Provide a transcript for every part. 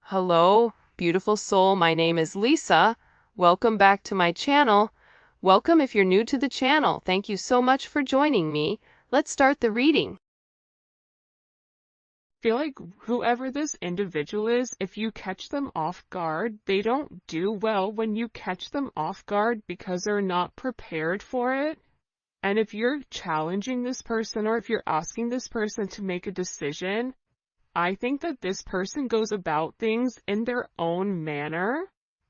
Hello, beautiful soul. My name is Lisa. Welcome back to my channel. Welcome if you're new to the channel. Thank you so much for joining me. Let's start the reading. Feel like whoever this individual is, if you catch them off guard, they don't do well when you catch them off guard because they're not prepared for it. And if you're challenging this person or if you're asking this person to make a decision, I think that this person goes about things in their own manner.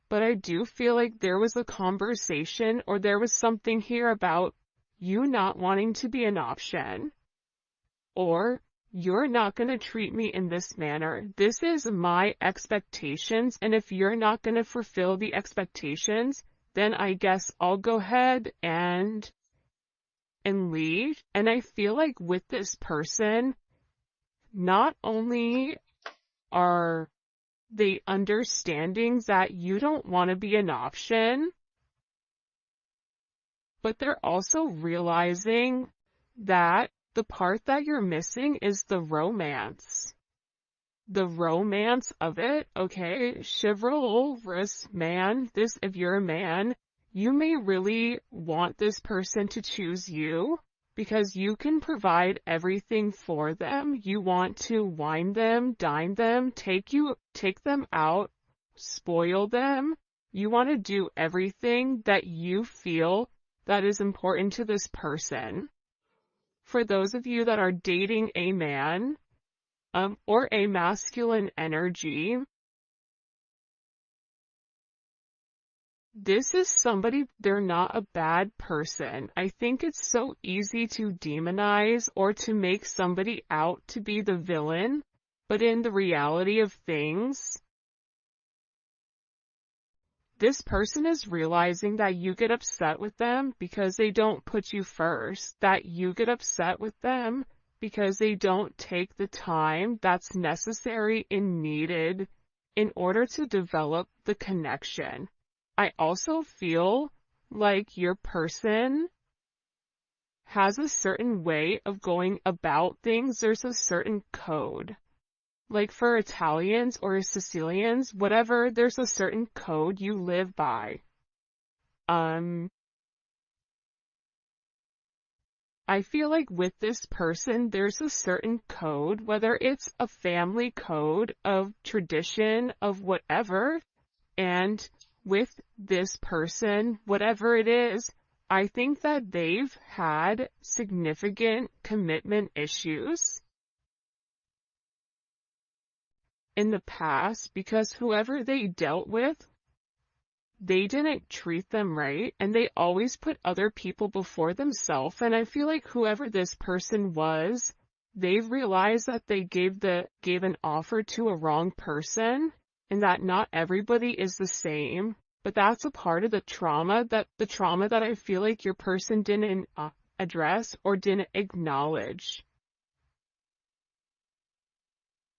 But I do feel like there was a conversation or there was something here about you not wanting to be an option, or you're not going to treat me in this manner. This is my expectations, and if you're not going to fulfill the expectations, then I guess I'll go ahead and leave. And I feel like with this person, not only are they understanding that you don't want to be an option, but they're also realizing that the part that you're missing is the romance. The romance of it, okay? Chivalrous man, if you're a man, you may really want this person to choose you because you can provide everything for them. You want to wine them, dine them, take them out, spoil them. You want to do everything that you feel that is important to this person. For those of you that are dating a man, or a masculine energy, this is somebody, they're not a bad person. I think it's so easy to demonize or to make somebody out to be the villain, but in the reality of things, this person is realizing that you get upset with them because they don't put you first, that you get upset with them because they don't take the time that's necessary and needed in order to develop the connection. I also feel like your person has a certain way of going about things. There's a certain code. Like for Italians or Sicilians, whatever, there's a certain code you live by. I feel like with this person, there's a certain code, whether it's a family code of tradition of whatever, and with this person, whatever it is, I think that they've had significant commitment issues in the past because whoever they dealt with, they didn't treat them right, and they always put other people before themselves. And I feel like whoever this person was, they've realized that they gave an offer to a wrong person, and that not everybody is the same. But that's a part of the trauma that I feel like your person didn't address or didn't acknowledge.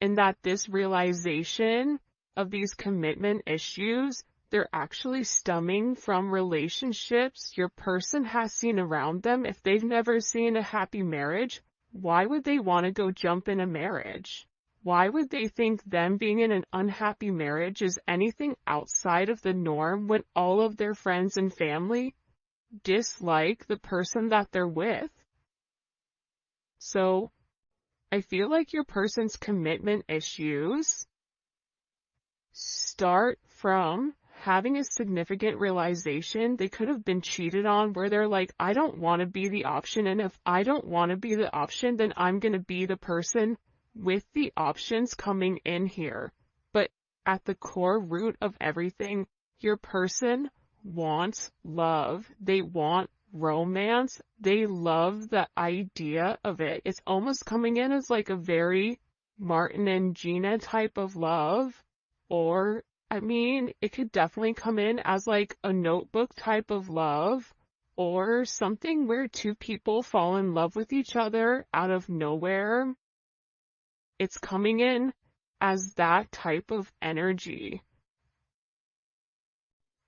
And that this realization of these commitment issues, they're actually stemming from relationships your person has seen around them. If they've never seen a happy marriage, why would they want to go jump in a marriage? Why would they think them being in an unhappy marriage is anything outside of the norm when all of their friends and family dislike the person that they're with? So I feel like your person's commitment issues start from having a significant realization they could have been cheated on, where they're like, I don't want to be the option, and if I don't want to be the option, then I'm going to be the person with the options coming in here. But at the core root of everything, your person wants love. They want romance. They love the idea of it. It's almost coming in as like a very Martin and Gina type of love, or I mean, it could definitely come in as like a Notebook type of love, or something where two people fall in love with each other out of nowhere. It's coming in as that type of energy,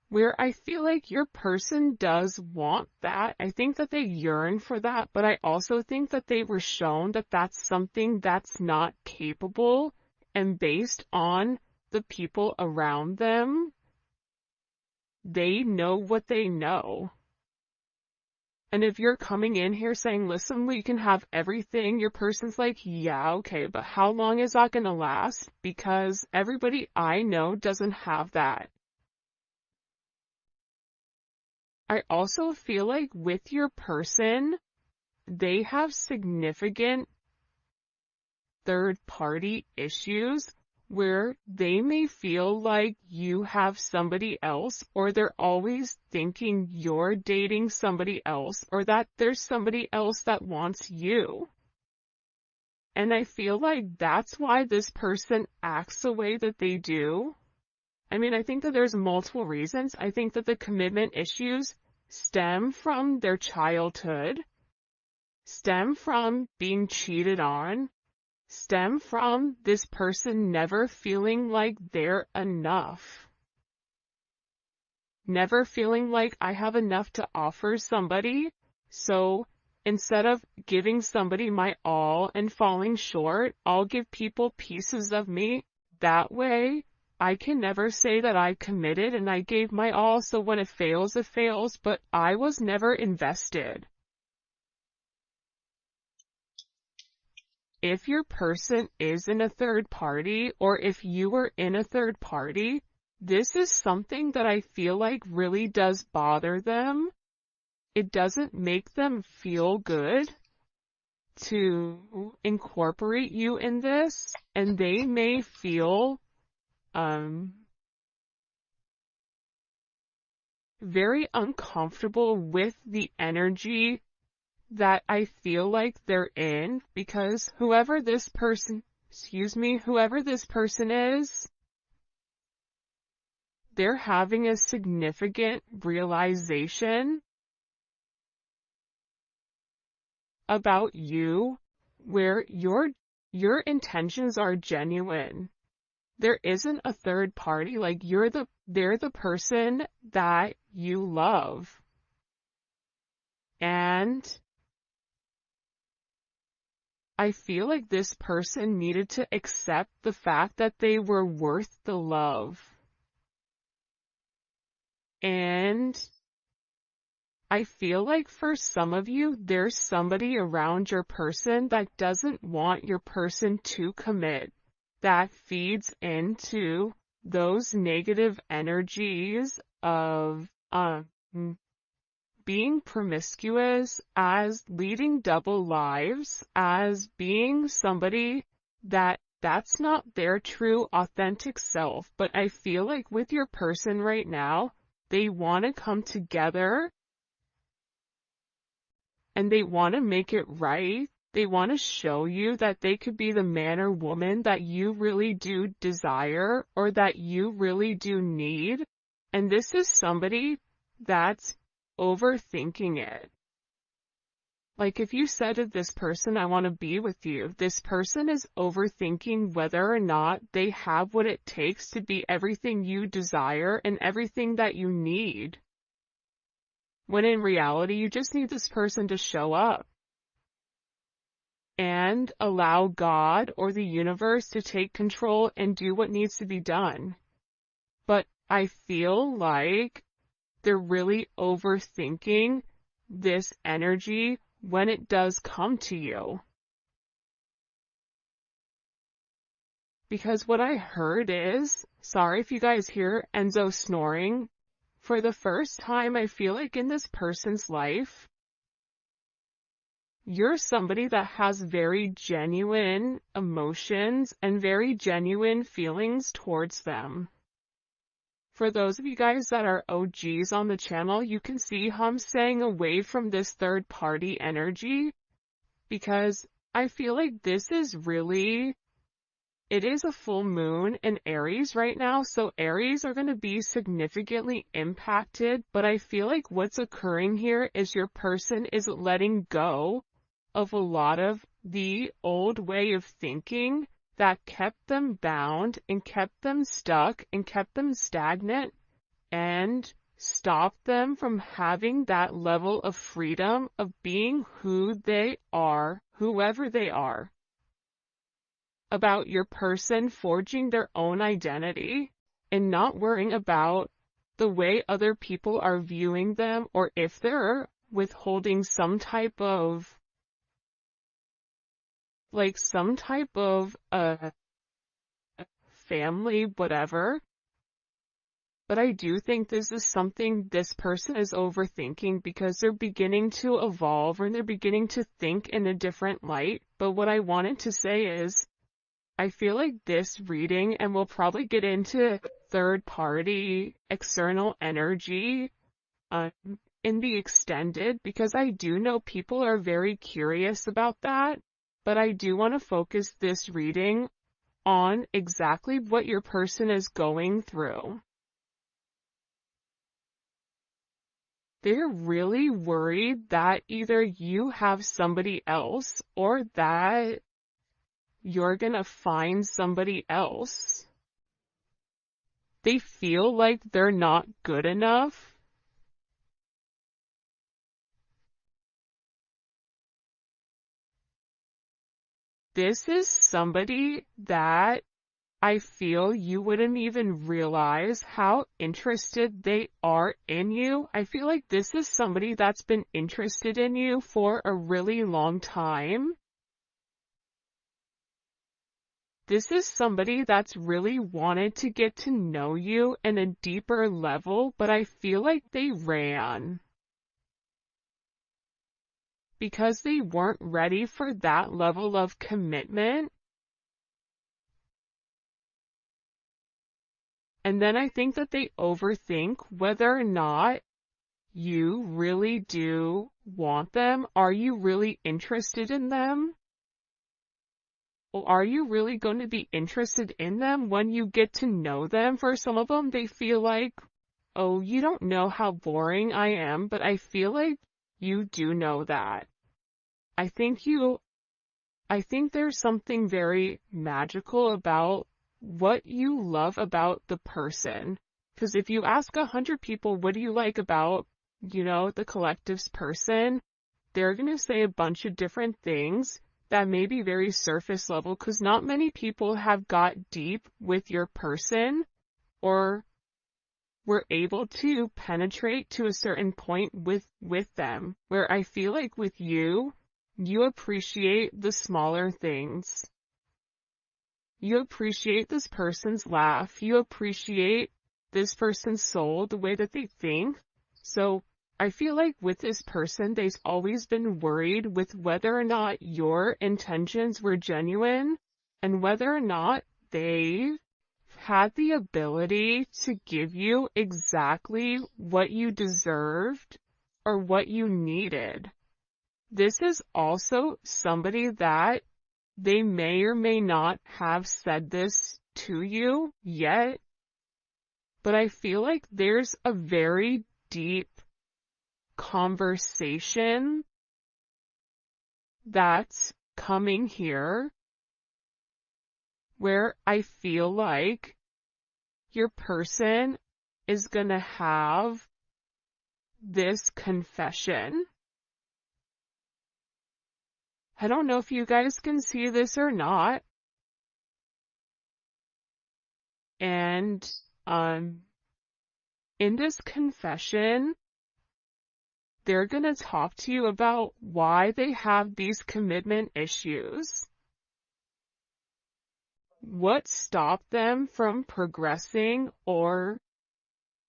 where I feel like your person does want that. I think that they yearn for that, but I also think that they were shown that that's something that's not capable, and based on the people around them, they know what they know. And if you're coming in here saying, listen, we can have everything, your person's like, yeah, okay, but how long is that going to last? Because everybody I know doesn't have that. I also feel like with your person, they have significant third-party issues where they may feel like you have somebody else, or they're always thinking you're dating somebody else, or that there's somebody else that wants you. And I feel like that's why this person acts the way that they do. I mean, I think that there's multiple reasons. I think that the commitment issues stem from their childhood, stem from being cheated on, stem from this person never feeling like they're enough. Never feeling like I have enough to offer somebody, so instead of giving somebody my all and falling short, I'll give people pieces of me. That way, I can never say that I committed and I gave my all, so when it fails, but I was never invested. If your person is in a third party, or if you were in a third party, this is something that I feel like really does bother them. It doesn't make them feel good to incorporate you in this, and they may feel very uncomfortable with the energy that I feel like they're in, because whoever this person is, they're having a significant realization about you where your intentions are genuine. There isn't a third party, like they're the person that you love. And I feel like this person needed to accept the fact that they were worth the love. And I feel like for some of you, there's somebody around your person that doesn't want your person to commit, that feeds into those negative energies of being promiscuous, as leading double lives, as being somebody that's not their true authentic self. But I feel like with your person right now, they want to come together and they want to make it right. They want to show you that they could be the man or woman that you really do desire, or that you really do need. And this is somebody that's overthinking it. Like if you said to this person, I want to be with you, this person is overthinking whether or not they have what it takes to be everything you desire and everything that you need. When in reality, you just need this person to show up and allow God or the universe to take control and do what needs to be done. But I feel like they're really overthinking this energy when it does come to you. Because what I heard is, sorry if you guys hear Enzo snoring, for the first time I feel like in this person's life, you're somebody that has very genuine emotions and very genuine feelings towards them. For those of you guys that are OGs on the channel, you can see how I'm staying away from this third party energy, because I feel like this is really, it is a full moon in Aries right now, so Aries are going to be significantly impacted, but I feel like what's occurring here is your person is letting go of a lot of the old way of thinking that kept them bound and kept them stuck and kept them stagnant and stopped them from having that level of freedom of being who they are, whoever they are. about your person forging their own identity and not worrying about the way other people are viewing them, or if they're withholding some type of family, whatever. But I do think this is something this person is overthinking because they're beginning to evolve and they're beginning to think in a different light. But what I wanted to say is, I feel like this reading, and we'll probably get into third party external energy in the extended, because I do know people are very curious about that. But I do want to focus this reading on exactly what your person is going through. They're really worried that either you have somebody else or that you're gonna find somebody else. They feel like they're not good enough. This is somebody that I feel you wouldn't even realize how interested they are in you. I feel like this is somebody that's been interested in you for a really long time. This is somebody that's really wanted to get to know you in a deeper level, but I feel like they ran because they weren't ready for that level of commitment. And then I think that they overthink whether or not you really do want them. Are you really interested in them? Or are you really going to be interested in them when you get to know them? For some of them, they feel like, oh, you don't know how boring I am, but I feel like you do know that. I think there's something very magical about what you love about the person. Because if you ask 100 people, what do you like about, the collective's person, they're going to say a bunch of different things that may be very surface level, because not many people have got deep with your person or were able to penetrate to a certain point with them, where I feel like with you, you appreciate the smaller things. You appreciate this person's laugh. You appreciate this person's soul, the way that they think. So I feel like with this person, they've always been worried with whether or not your intentions were genuine and whether or not they had the ability to give you exactly what you deserved or what you needed. This is also somebody that they may or may not have said this to you yet, but I feel like there's a very deep conversation that's coming here where I feel like your person is gonna have this confession. I don't know if you guys can see this or not. And in this confession, they're going to talk to you about why they have these commitment issues. What stopped them from progressing, or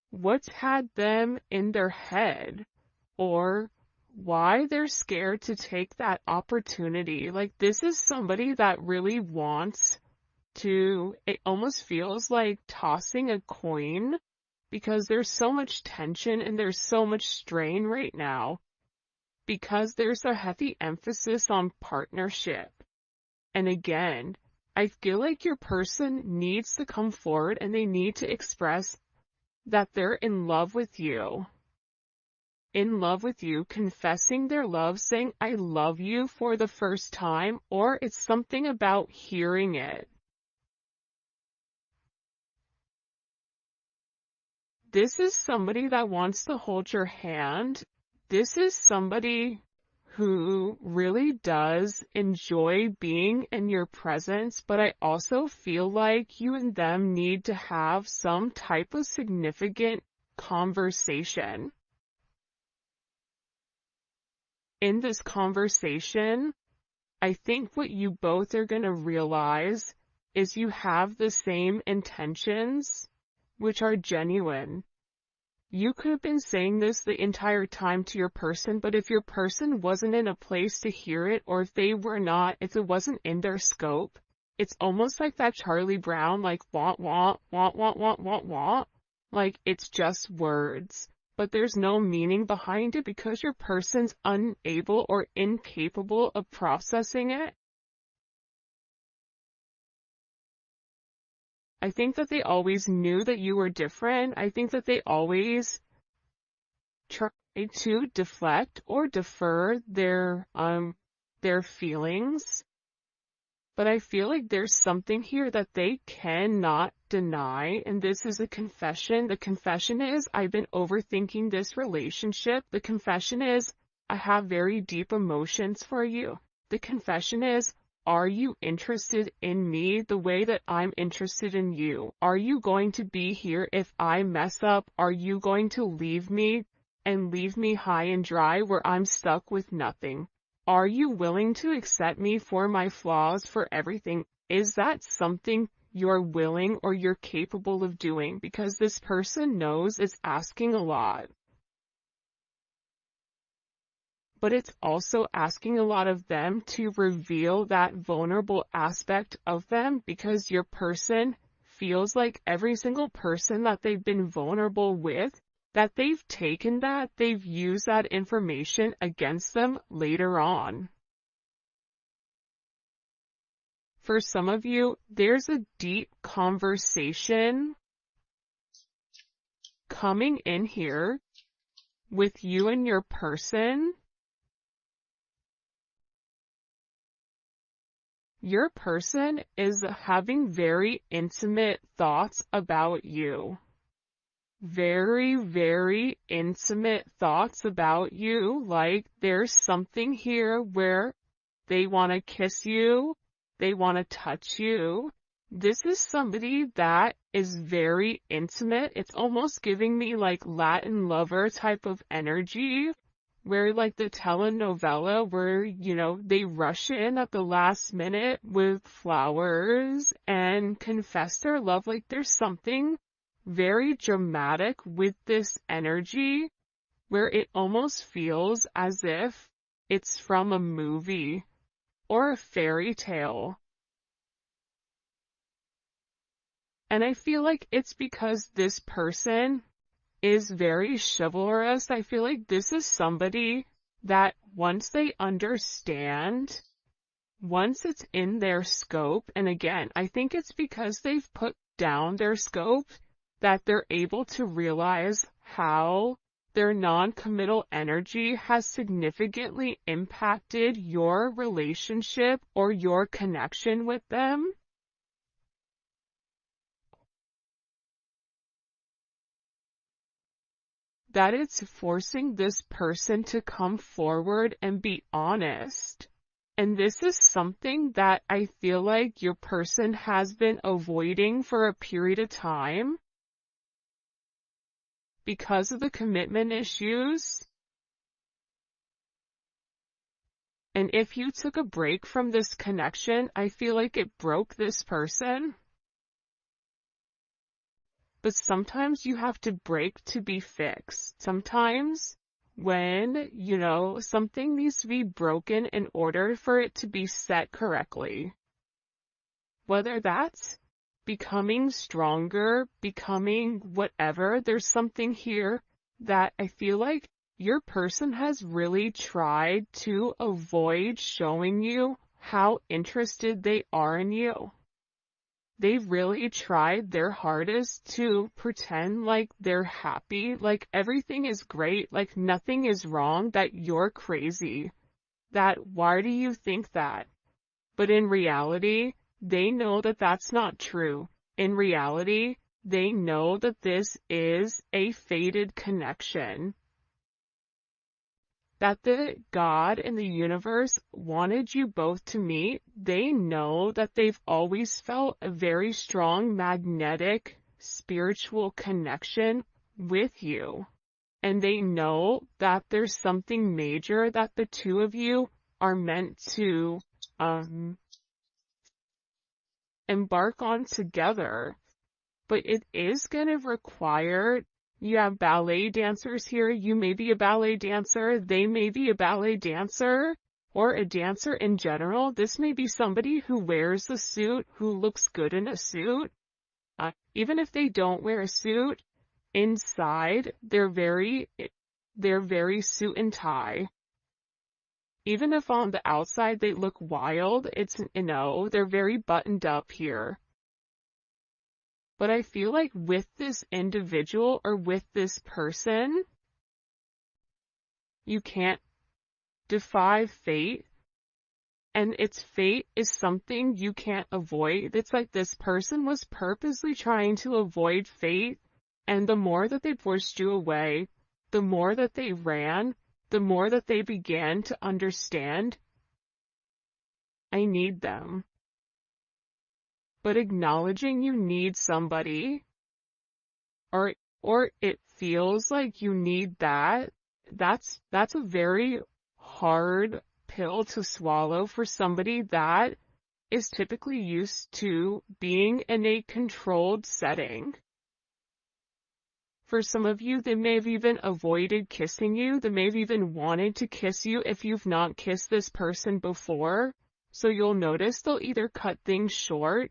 what's had them in their head, or why they're scared to take that opportunity. Like, this is somebody that really wants to, it almost feels like tossing a coin, because there's so much tension and there's so much strain right now, because there's a heavy emphasis on partnership. And again, I feel like your person needs to come forward and they need to express that they're in love with you. In love with you, confessing their love, saying, I love you for the first time, or it's something about hearing it. This is somebody that wants to hold your hand. This is somebody who really does enjoy being in your presence, but I also feel like you and them need to have some type of significant conversation. In this conversation, I think what you both are going to realize is you have the same intentions, which are genuine. You could have been saying this the entire time to your person, but if your person wasn't in a place to hear it, or if it wasn't in their scope, it's almost like that Charlie Brown, like, want, want, want, want, want, want, want. Like, it's just words, but there's no meaning behind it because your person's unable or incapable of processing it. I think that they always knew that you were different. I think that they always tried to deflect or defer their feelings. But I feel like there's something here that they cannot deny, and this is a confession. The confession is, I've been overthinking this relationship. The confession is, I have very deep emotions for you. The confession is, are you interested in me the way that I'm interested in you? Are you going to be here if I mess up? Are you going to leave me and leave me high and dry where I'm stuck with nothing? Are you willing to accept me for my flaws, for everything? Is that something you're willing or you're capable of doing? Because this person knows it's asking a lot. But it's also asking a lot of them to reveal that vulnerable aspect of them, because your person feels like every single person that they've been vulnerable with, that they've taken that, they've used that information against them later on. For some of you, there's a deep conversation coming in here with you and your person. Your person is having very intimate thoughts about you. Very, very intimate thoughts about you. Like, there's something here where they want to kiss you, they want to touch you. This is somebody that is very intimate. It's almost giving me like Latin lover type of energy, where like the telenovela where, they rush in at the last minute with flowers and confess their love. Like, there's something very dramatic with this energy where it almost feels as if it's from a movie or a fairy tale. And I feel like it's because this person is very chivalrous. I feel like this is somebody that once they understand, once it's in their scope, and again, I think it's because they've put down their scope that they're able to realize how their non-committal energy has significantly impacted your relationship or your connection with them. That it's forcing this person to come forward and be honest. And this is something that I feel like your person has been avoiding for a period of time because of the commitment issues. And if you took a break from this connection, I feel like it broke this person. But sometimes you have to break to be fixed. Sometimes when, something needs to be broken in order for it to be set correctly. Whether that's becoming stronger, becoming whatever, there's something here that I feel like your person has really tried to avoid showing you how interested they are in you. They've really tried their hardest to pretend like they're happy, like everything is great, like nothing is wrong, that you're crazy. That why do you think that? But in reality, they know that that's not true. In reality, they know that this is a fated connection. that the God and the universe wanted you both to meet. They know that they've always felt a very strong magnetic spiritual connection with you. And they know that there's something major that the two of you are meant to embark on together. But it is going to require, you have ballet dancers here, you may be a ballet dancer, they may be a ballet dancer, or a dancer in general. This may be somebody who wears a suit, who looks good in a suit. Even if they don't wear a suit, inside, they're very suit and tie. Even if on the outside they look wild, they're very buttoned up here. But I feel like with this individual or with this person, you can't defy fate. And its fate is something you can't avoid. It's like this person was purposely trying to avoid fate. And the more that they pushed you away, the more that they ran, the more that they began to understand, I need them. But acknowledging you need somebody, or it feels like you need that's a very hard pill to swallow for somebody that is typically used to being in a controlled setting. For some of you, they may have even avoided kissing you. They may have even wanted to kiss you if you've not kissed this person before. So you'll notice they'll either cut things short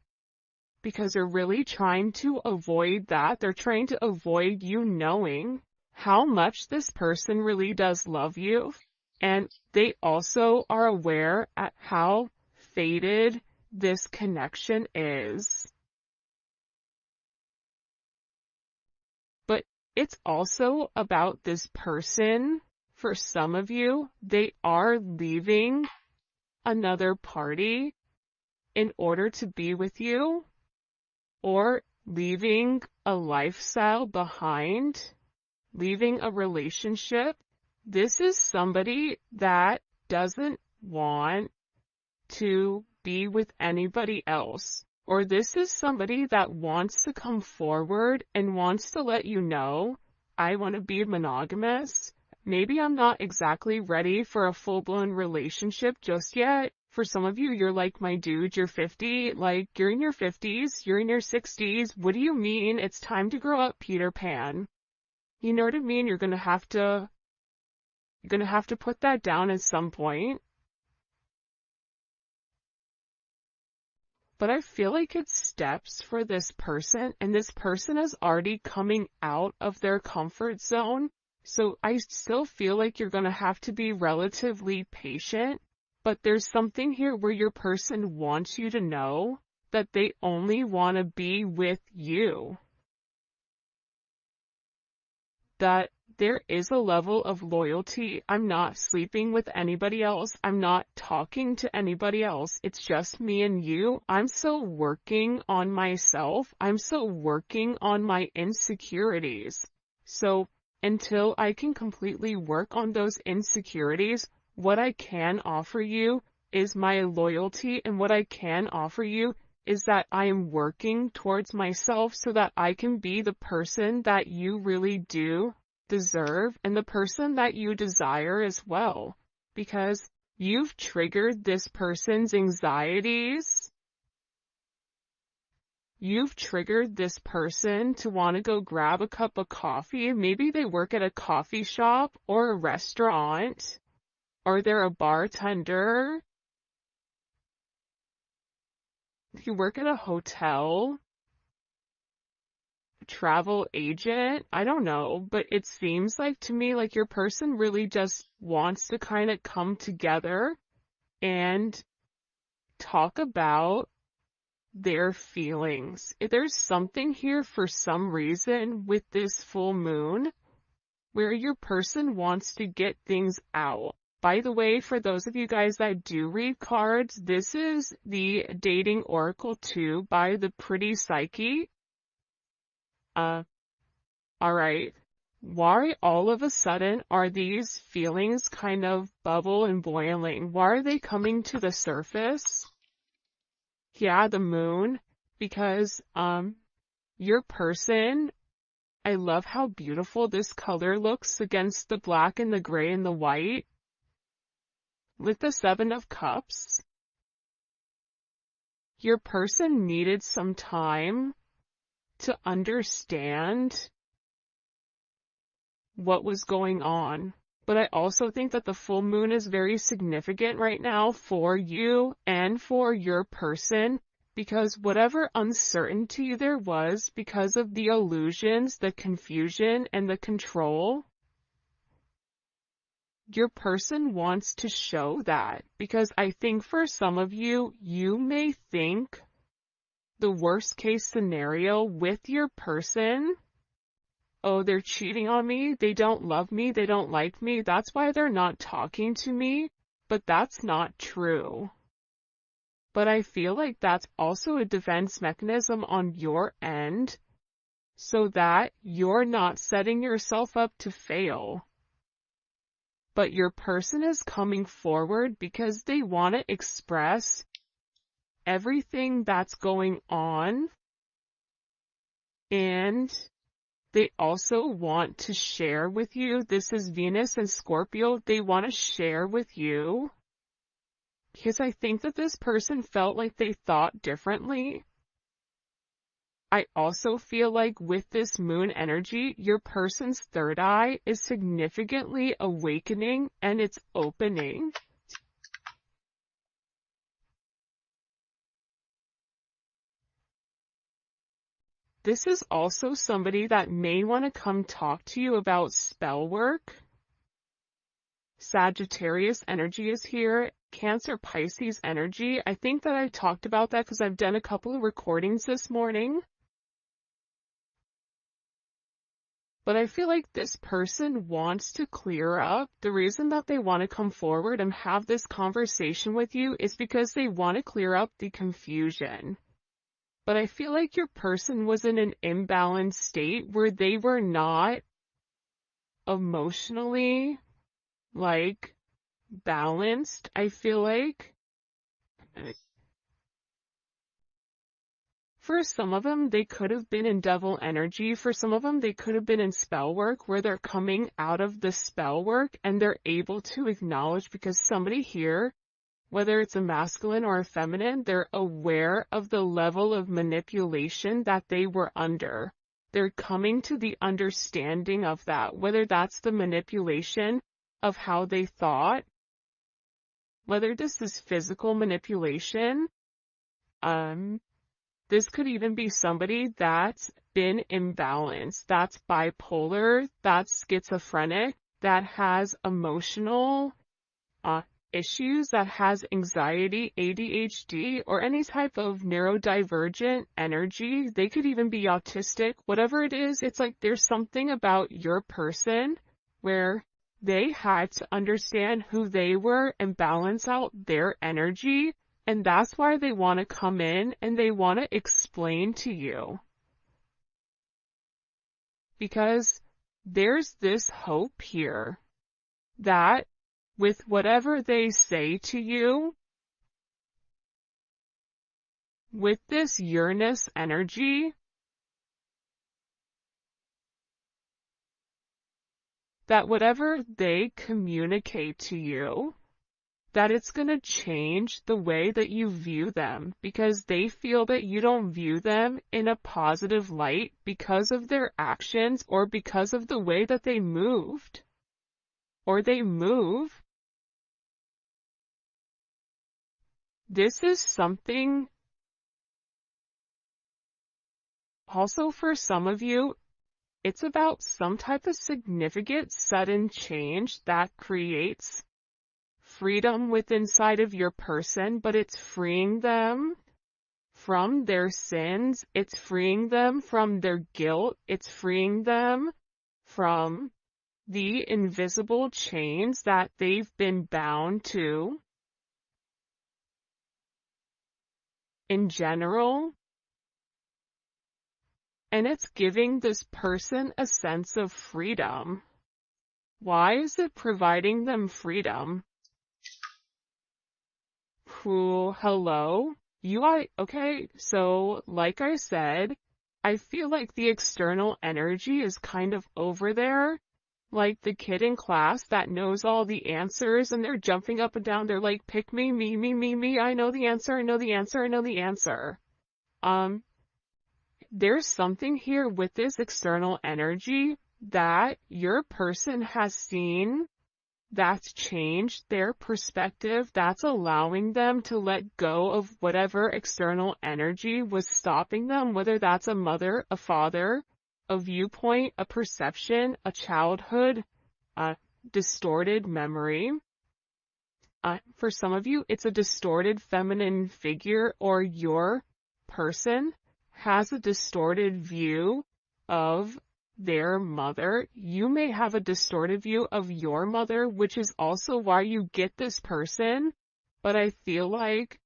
because they're really trying to avoid that. They're trying to avoid you knowing how much this person really does love you. And they also are aware at how fated this connection is. But it's also about this person. For some of you, they are leaving another party in order to be with you, or leaving a lifestyle behind, leaving a relationship. This is somebody that doesn't want to be with anybody else. Or this is somebody that wants to come forward and wants to let you know, I want to be monogamous. Maybe I'm not exactly ready for a full-blown relationship just yet. For some of you, you're like, my dude, you're 50, like, you're in your 50s, you're in your 60s. What do you mean? It's time to grow up, Peter Pan. You know what I mean? You're gonna have to put that down at some point. But I feel like it's steps for this person, and this person is already coming out of their comfort zone. So I still feel like you're gonna have to be relatively patient. But there's something here where your person wants you to know that they only want to be with you. That there is a level of loyalty. I'm not sleeping with anybody else. I'm not talking to anybody else. It's just me and you. I'm still working on myself. I'm still working on my insecurities. So until I can completely work on those insecurities, what I can offer you is my loyalty, and what I can offer you is that I am working towards myself so that I can be the person that you really do deserve and the person that you desire as well. Because you've triggered this person's anxieties. You've triggered this person to want to go grab a cup of coffee. Maybe they work at a coffee shop or a restaurant. Or they're a bartender. You work at a hotel. Travel agent. I don't know, but it seems like to me like your person really just wants to kind of come together and talk about their feelings. If there's something here for some reason with this full moon where your person wants to get things out. By the way, for those of you guys that do read cards, this is the Dating Oracle 2 by the Pretty Psyche. Alright. Why all of a sudden are these feelings kind of bubble and boiling? Why are they coming to the surface? Yeah, the moon, because your person, I love how beautiful this color looks against the black and the gray and the white. With the Seven of Cups, your person needed some time to understand what was going on. But I also think that the full moon is very significant right now for you and for your person, because whatever uncertainty there was because of the illusions, the confusion, and the control, your person wants to show that. Because I think for some of you, you may think the worst case scenario with your person, oh, they're cheating on me, they don't love me, they don't like me, that's why they're not talking to me. But that's not true. But I feel like that's also a defense mechanism on your end, so that you're not setting yourself up to fail. But your person is coming forward because they want to express everything that's going on, and they also want to share with you. This is Venus and Scorpio. They want to share with you because I think that this person felt like they thought differently. I also feel like with this moon energy, your person's third eye is significantly awakening and it's opening. This is also somebody that may want to come talk to you about spell work. Sagittarius energy is here. Cancer, Pisces energy. I think that I talked about that because I've done a couple of recordings this morning. But I feel like this person wants to clear up. The reason that they want to come forward and have this conversation with you is because they want to clear up the confusion. But I feel like your person was in an imbalanced state where they were not emotionally, balanced, I feel like. For some of them, they could have been in devil energy. For some of them, they could have been in spell work where they're coming out of the spell work and they're able to acknowledge, because somebody here, whether it's a masculine or a feminine, they're aware of the level of manipulation that they were under. They're coming to the understanding of that, whether that's the manipulation of how they thought, whether this is physical manipulation. This could even be somebody that's been imbalanced, that's bipolar, that's schizophrenic, that has emotional issues, that has anxiety, ADHD, or any type of neurodivergent energy. They could even be autistic. Whatever it is, it's like there's something about your person where they had to understand who they were and balance out their energy. And that's why they want to come in and they want to explain to you. Because there's this hope here that with whatever they say to you, with this Uranus energy, that whatever they communicate to you, that it's going to change the way that you view them, because they feel that you don't view them in a positive light because of their actions or because of the way that they moved or they move. This is something also for some of you, it's about some type of significant sudden change that creates freedom within inside of your person, but it's freeing them from their sins, it's freeing them from their guilt, it's freeing them from the invisible chains that they've been bound to. In general, and it's giving this person a sense of freedom. Why is it providing them freedom? Cool, hello? Okay, so like I said, I feel like the external energy is kind of over there, like the kid in class that knows all the answers and they're jumping up and down. They're like, pick me, me, I know the answer, I know the answer, I know the answer. There's something here with this external energy that your person has seen that's changed their perspective, that's allowing them to let go of whatever external energy was stopping them, whether that's a mother, a father, a viewpoint, a perception, a childhood, a distorted memory. For some of you, it's a distorted feminine figure, or your person has a distorted view of their mother. You may have a distorted view of your mother, which is also why you get this person. But I feel like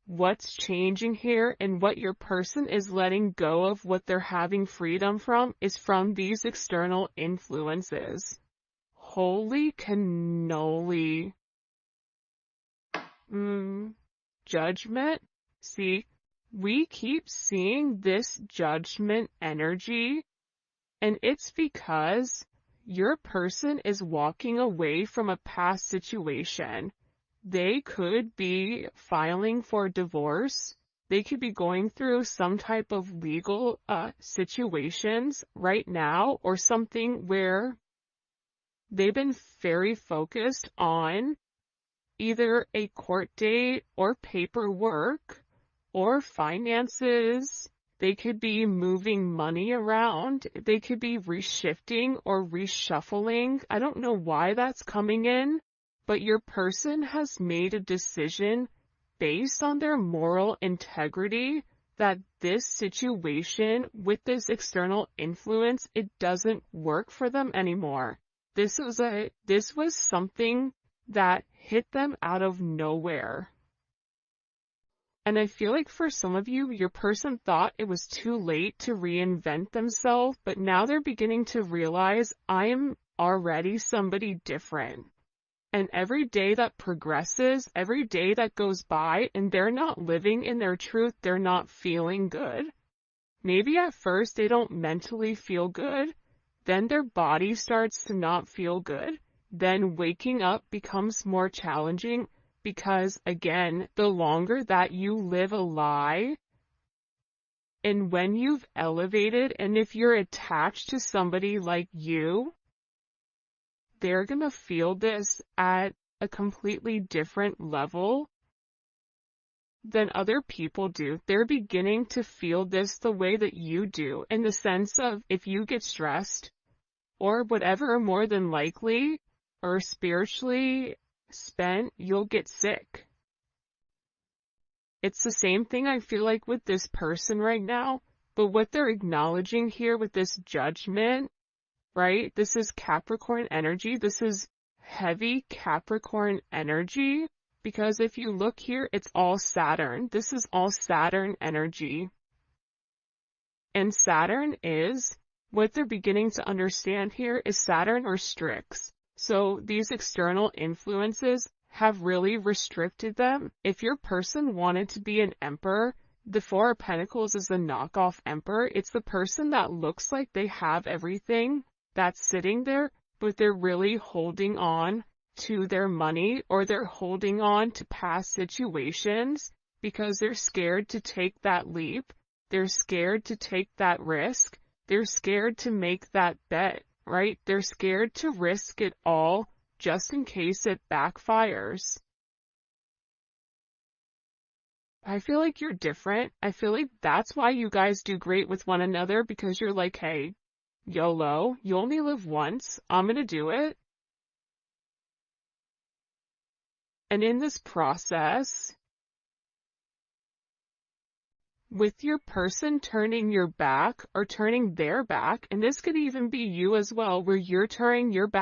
what's changing here and what your person is letting go of, what they're having freedom from, is from these external influences. Holy cannoli. Judgment. See, we keep seeing this judgment energy, and it's because your person is walking away from a past situation. They could be filing for divorce. They could be going through some type of legal situations right now, or something where they've been very focused on either a court date or paperwork or finances. They could be moving money around. They could be reshifting or reshuffling. I don't know why that's coming in, but your person has made a decision based on their moral integrity that this situation with this external influence, it doesn't work for them anymore. This was something that hit them out of nowhere. And I feel like for some of you, your person thought it was too late to reinvent themselves, but now they're beginning to realize, I am already somebody different. And every day that progresses, every day that goes by, and they're not living in their truth, they're not feeling good. Maybe at first they don't mentally feel good, then their body starts to not feel good. Then waking up becomes more challenging because, again, the longer that you live a lie, and when you've elevated, and if you're attached to somebody like you, they're gonna feel this at a completely different level than other people do. They're beginning to feel this the way that you do, in the sense of if you get stressed or whatever, more than likely, or spiritually spent, you'll get sick. It's the same thing I feel like with this person right now, but what they're acknowledging here with this judgment, right? This is Capricorn energy. This is heavy Capricorn energy, because if you look here, it's all Saturn. This is all Saturn energy. And Saturn is, what they're beginning to understand here is Saturn restricts. So these external influences have really restricted them. If your person wanted to be an emperor, the Four of Pentacles is the knockoff emperor. It's the person that looks like they have everything that's sitting there, but they're really holding on to their money, or they're holding on to past situations because they're scared to take that leap. They're scared to take that risk. They're scared to make that bet, right? They're scared to risk it all just in case it backfires. I feel like you're different. I feel like that's why you guys do great with one another, because you're like, hey, YOLO, you only live once. I'm gonna do it. And in this process, with your person turning your back or turning their back, and this could even be you as well, where you're turning your back